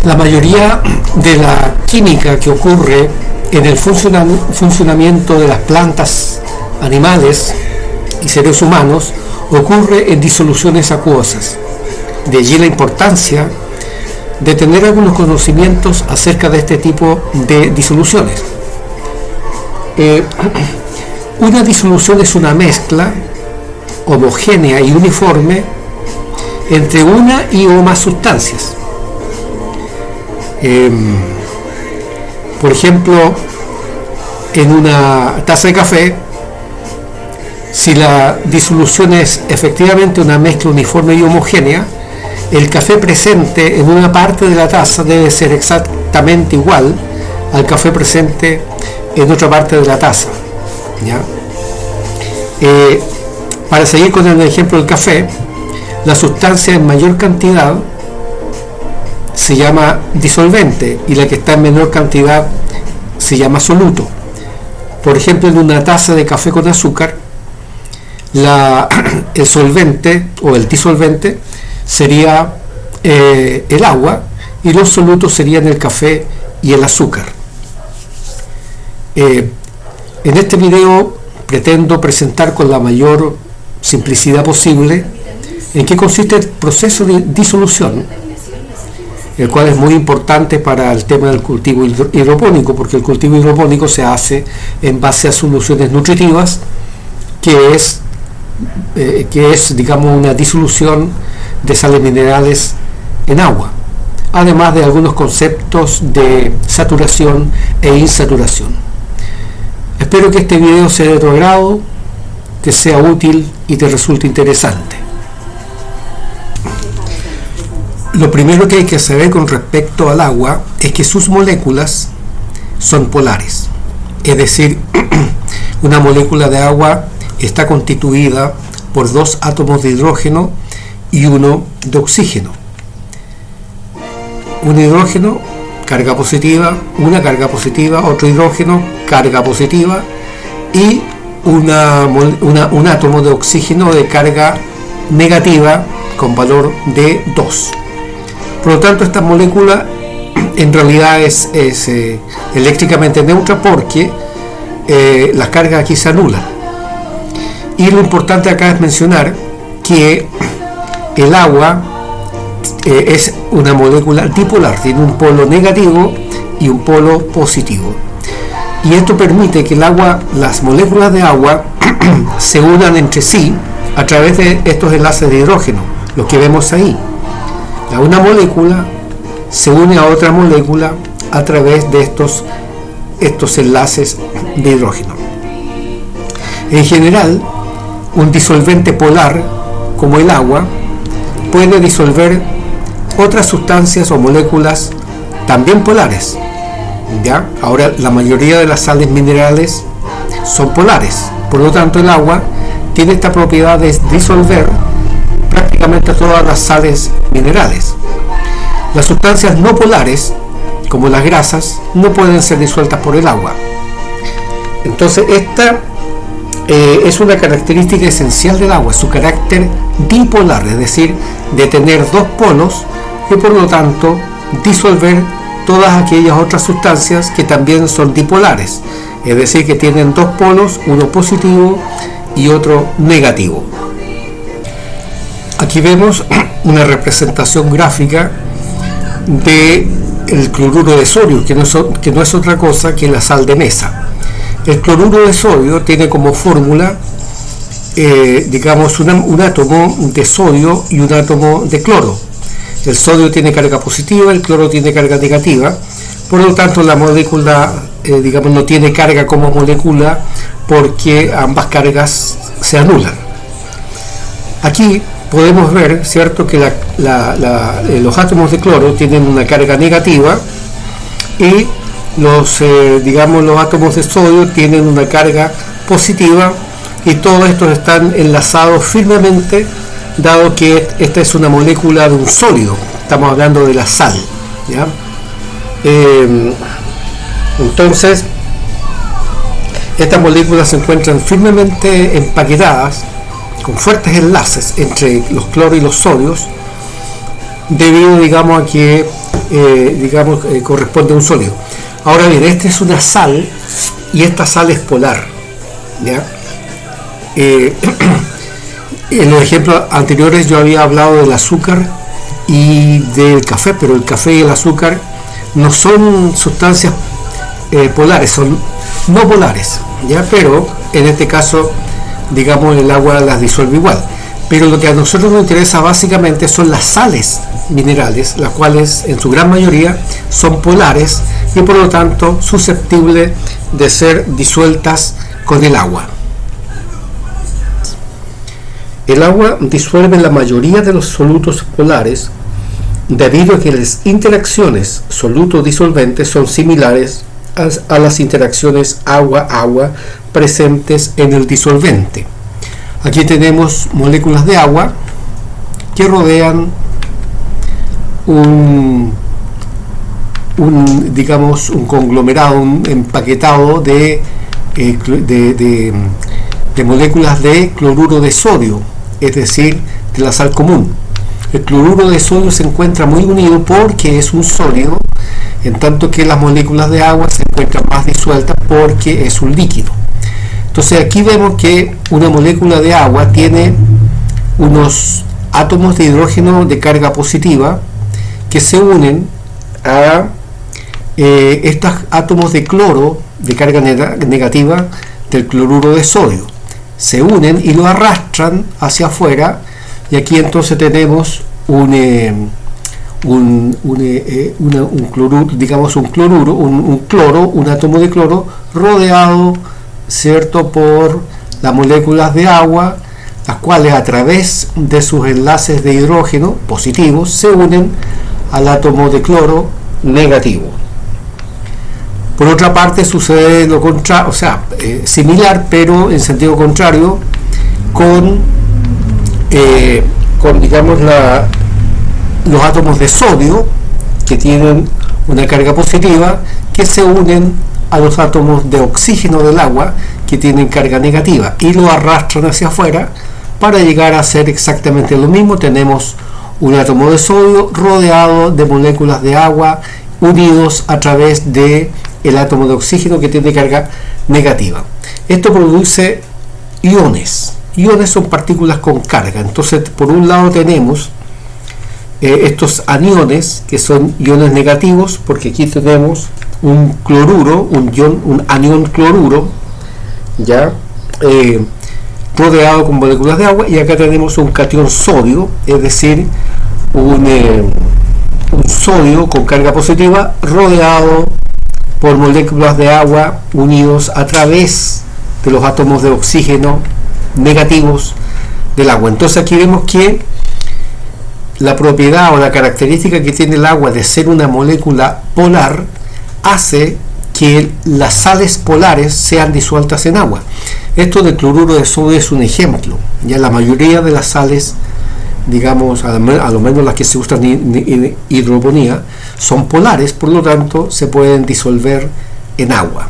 La mayoría de la química que ocurre en el funcionamiento de las plantas, animales y seres humanos ocurre en disoluciones acuosas. De allí la importancia de tener algunos conocimientos acerca de este tipo de disoluciones. Una disolución es una mezcla homogénea y uniforme entre una y o más sustancias. Por ejemplo, en una taza de café, si la disolución es efectivamente una mezcla uniforme y homogénea, el café presente en una parte de la taza debe ser exactamente igual al café presente en otra parte de la taza, ¿ya? Para seguir con el ejemplo del café, la sustancia en mayor cantidad se llama disolvente y la que está en menor cantidad se llama soluto. Por ejemplo, en una taza de café con azúcar, el solvente o el disolvente sería el agua y los solutos serían el café y el azúcar. En este video pretendo presentar con la mayor simplicidad posible en qué consiste el proceso de disolución, el cual es muy importante para el tema del cultivo hidropónico, porque el cultivo hidropónico se hace en base a soluciones nutritivas, que es digamos una disolución de sales minerales en agua, además de algunos conceptos de saturación e insaturación. Espero que este video sea de tu agrado, te sea útil y te resulte interesante. Lo primero que hay que saber con respecto al agua es que sus moléculas son polares, es decir, una molécula de agua está constituida por dos átomos de hidrógeno y uno de oxígeno. Un hidrógeno, carga positiva, una carga positiva, otro hidrógeno, carga positiva, y un átomo de oxígeno de carga negativa con valor de 2. Por lo tanto, esta molécula en realidad es eléctricamente neutra porque las cargas aquí se anulan. Y lo importante acá es mencionar que el agua es una molécula dipolar, tiene un polo negativo y un polo positivo. Y esto permite que las moléculas de agua se unan entre sí a través de estos enlaces de hidrógeno, los que vemos ahí. Una molécula se une a otra molécula a través de estos enlaces de hidrógeno. En general, un disolvente polar como el agua puede disolver otras sustancias o moléculas también polares, ¿ya? Ahora, la mayoría de las sales minerales son polares, por lo tanto el agua tiene esta propiedad de disolver prácticamente todas las sales minerales. Las sustancias no polares, como las grasas, no pueden ser disueltas por el agua. Entonces esta es una característica esencial del agua, su carácter dipolar, es decir, de tener dos polos y por lo tanto disolver todas aquellas otras sustancias que también son dipolares, es decir, que tienen dos polos, uno positivo y otro negativo. Aquí vemos una representación gráfica del cloruro de sodio, que no es otra cosa que la sal de mesa. El cloruro de sodio tiene como fórmula, digamos, un átomo de sodio y un átomo de cloro. El sodio tiene carga positiva, el cloro tiene carga negativa, por lo tanto la molécula, digamos, no tiene carga como molécula porque ambas cargas se anulan. Aquí podemos ver, ¿cierto?, que los átomos de cloro tienen una carga negativa y los átomos de sodio tienen una carga positiva, y todos estos están enlazados firmemente, dado que esta es una molécula de un sólido, estamos hablando de la sal, ¿ya? Entonces estas moléculas se encuentran firmemente empaquetadas con fuertes enlaces entre los cloros y los sodios, debido, digamos, a que corresponde a un sólido. Ahora bien, esta es una sal y esta sal es polar, ¿ya? En los ejemplos anteriores yo había hablado del azúcar y del café, pero el café y el azúcar no son sustancias polares, son no polares, ¿ya? Pero en este caso, digamos, el agua las disuelve igual. Pero lo que a nosotros nos interesa básicamente son las sales minerales, las cuales en su gran mayoría son polares y por lo tanto susceptibles de ser disueltas con el agua. El agua disuelve la mayoría de los solutos polares debido a que las interacciones soluto-disolventes son similares a las interacciones agua-agua presentes en el disolvente. Aquí tenemos moléculas de agua que rodean un conglomerado, un empaquetado de moléculas de cloruro de sodio, es decir, de la sal común. El cloruro de sodio se encuentra muy unido porque es un sólido, en tanto que las moléculas de agua se encuentran más disueltas porque es un líquido. Entonces aquí vemos que una molécula de agua tiene unos átomos de hidrógeno de carga positiva que se unen a estos átomos de cloro de carga negativa del cloruro de sodio. Se unen y lo arrastran hacia afuera, y aquí entonces tenemos un cloruro, digamos un cloro, un átomo de cloro rodeado, ¿cierto?, por las moléculas de agua, las cuales a través de sus enlaces de hidrógeno positivos se unen al átomo de cloro negativo. Por otra parte sucede lo contrario, similar pero en sentido contrario con digamos los átomos de sodio que tienen una carga positiva que se unen a los átomos de oxígeno del agua que tienen carga negativa y lo arrastran hacia afuera para llegar a ser exactamente lo mismo. Tenemos un átomo de sodio rodeado de moléculas de agua unidos a través de el átomo de oxígeno que tiene carga negativa. Esto produce iones. Iones son partículas con carga. Entonces, por un lado tenemos estos aniones, que son iones negativos, porque aquí tenemos un cloruro, un anión cloruro, ya rodeado con moléculas de agua, y acá tenemos un catión sodio, es decir, un sodio con carga positiva rodeado por moléculas de agua unidos a través de los átomos de oxígeno negativos del agua. Entonces aquí vemos que la propiedad o la característica que tiene el agua de ser una molécula polar hace que las sales polares sean disueltas en agua. Esto del cloruro de sodio es un ejemplo. Ya la mayoría de las sales, digamos, a lo menos las que se usan en hidroponía, son polares, por lo tanto se pueden disolver en agua.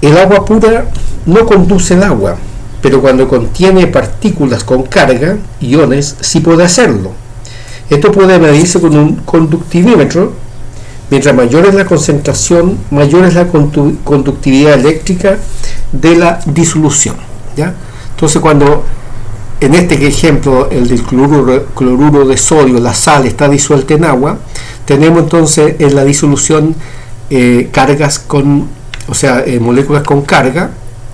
El agua pura no conduce el agua, pero cuando contiene partículas con carga, iones, sí puede hacerlo. Esto puede medirse con un conductivímetro. Mientras mayor es la concentración, mayor es la conductividad eléctrica de la disolución, ¿ya? Entonces, cuando en este ejemplo, el del cloruro de sodio, la sal está disuelta en agua, tenemos entonces en la disolución cargas moléculas con carga,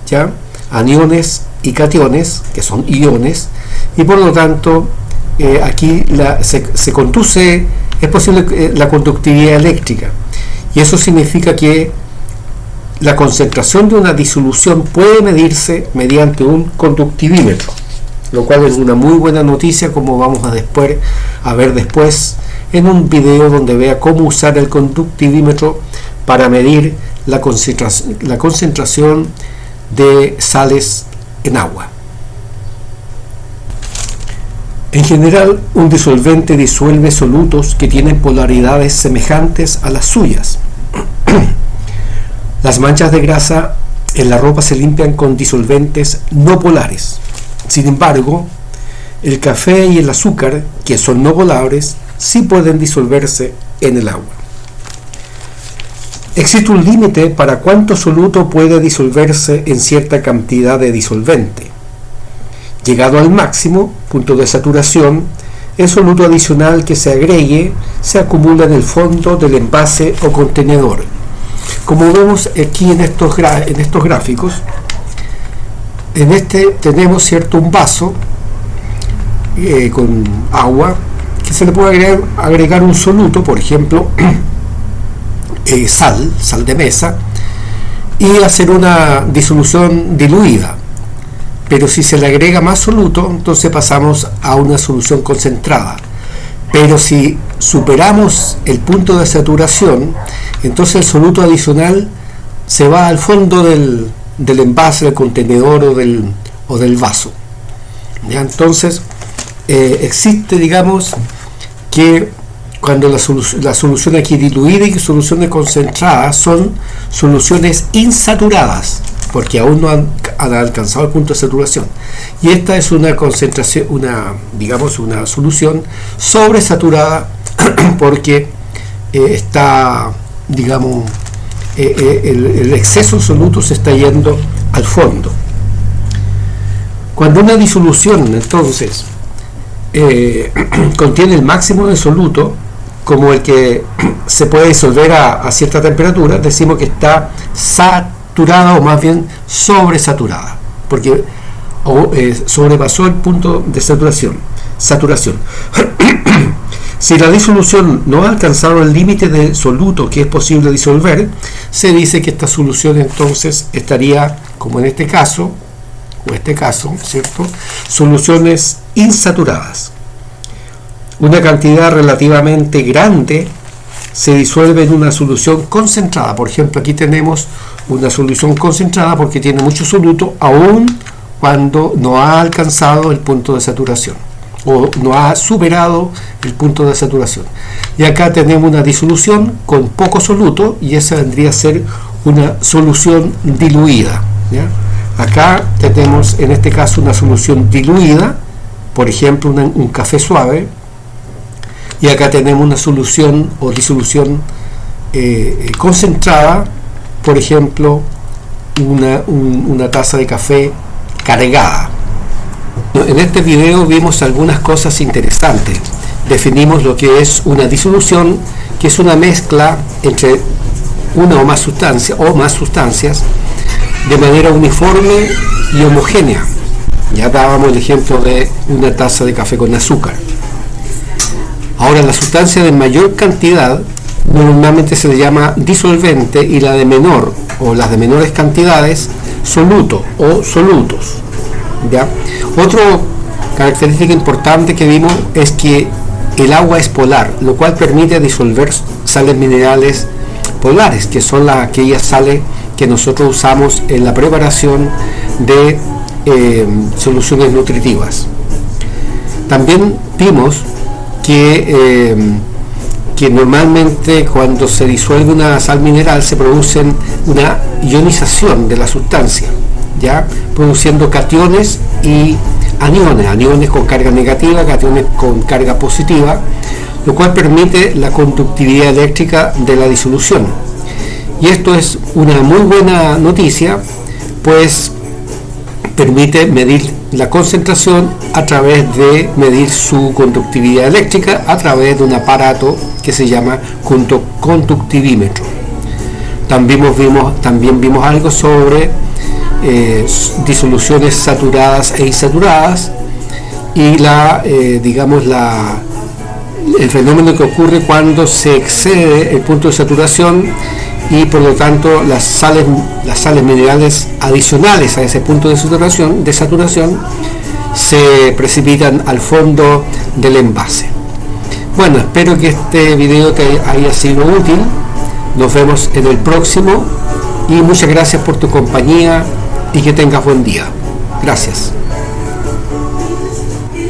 ¿ya?, aniones y cationes, que son iones, y por lo tanto aquí se conduce, es posible la conductividad eléctrica, y eso significa que la concentración de una disolución puede medirse mediante un conductivímetro, lo cual es una muy buena noticia, como vamos a ver después en un video donde vea cómo usar el conductivímetro para medir la concentración de sales en agua. En general, un disolvente disuelve solutos que tienen polaridades semejantes a las suyas. Las manchas de grasa en la ropa se limpian con disolventes no polares. Sin embargo, el café y el azúcar, que son no polares, sí pueden disolverse en el agua. Existe un límite para cuánto soluto puede disolverse en cierta cantidad de disolvente. Llegado al máximo punto de saturación, el soluto adicional que se agregue se acumula en el fondo del envase o contenedor. Como vemos aquí en estos gráficos, en este tenemos un vaso con agua que se le puede agregar un soluto, por ejemplo sal de mesa, y hacer una disolución diluida. Pero si se le agrega más soluto, entonces pasamos a una solución concentrada. Pero si superamos el punto de saturación, entonces el soluto adicional se va al fondo del envase, del contenedor o del vaso. ¿Ya? Entonces existe, digamos, que cuando la solución aquí diluida y soluciones concentradas son soluciones insaturadas, porque aún no han alcanzado el punto de saturación. Y esta es una concentración, una solución sobresaturada, porque está, digamos, el exceso de soluto se está yendo al fondo. Cuando una disolución, entonces, contiene el máximo de soluto, como el que se puede disolver a cierta temperatura, decimos que está saturada, o más bien sobresaturada, porque sobrepasó el punto de saturación. Si la disolución no ha alcanzado el límite de soluto que es posible disolver, se dice que esta solución entonces estaría, como en este caso, ¿cierto?, soluciones insaturadas. Una cantidad relativamente grande se disuelve en una solución concentrada. Por ejemplo, aquí tenemos una solución concentrada porque tiene mucho soluto, aun cuando no ha alcanzado el punto de saturación o no ha superado el punto de saturación. Y acá tenemos una disolución con poco soluto, y esa vendría a ser una solución diluida, ¿ya? Acá tenemos en este caso una solución diluida, por ejemplo un café suave, y acá tenemos una solución o disolución concentrada, por ejemplo una taza de café cargada. En este video vimos algunas cosas interesantes. Definimos lo que es una disolución, que es una mezcla entre una o más sustancias de manera uniforme y homogénea. Ya dábamos el ejemplo de una taza de café con azúcar. Ahora, la sustancia de mayor cantidad normalmente se le llama disolvente, y la de menor o las de menores cantidades soluto o solutos. ¿Ya? Otra característica importante que vimos es que el agua es polar, lo cual permite disolver sales minerales polares, que son aquellas sales que nosotros usamos en la preparación de soluciones nutritivas. También vimos que normalmente cuando se disuelve una sal mineral se produce una ionización de la sustancia, ¿ya?, produciendo cationes y aniones con carga negativa, cationes con carga positiva, lo cual permite la conductividad eléctrica de la disolución. Y esto es una muy buena noticia, pues permite medir la concentración a través de medir su conductividad eléctrica a través de un aparato que se llama conductivímetro. También vimos algo sobre disoluciones saturadas e insaturadas, y el fenómeno que ocurre cuando se excede el punto de saturación, y por lo tanto las sales minerales adicionales a ese punto de saturación se precipitan al fondo del envase. Bueno, espero que este video te haya sido útil. Nos vemos en el próximo, y muchas gracias por tu compañía y que tengas buen día. Gracias.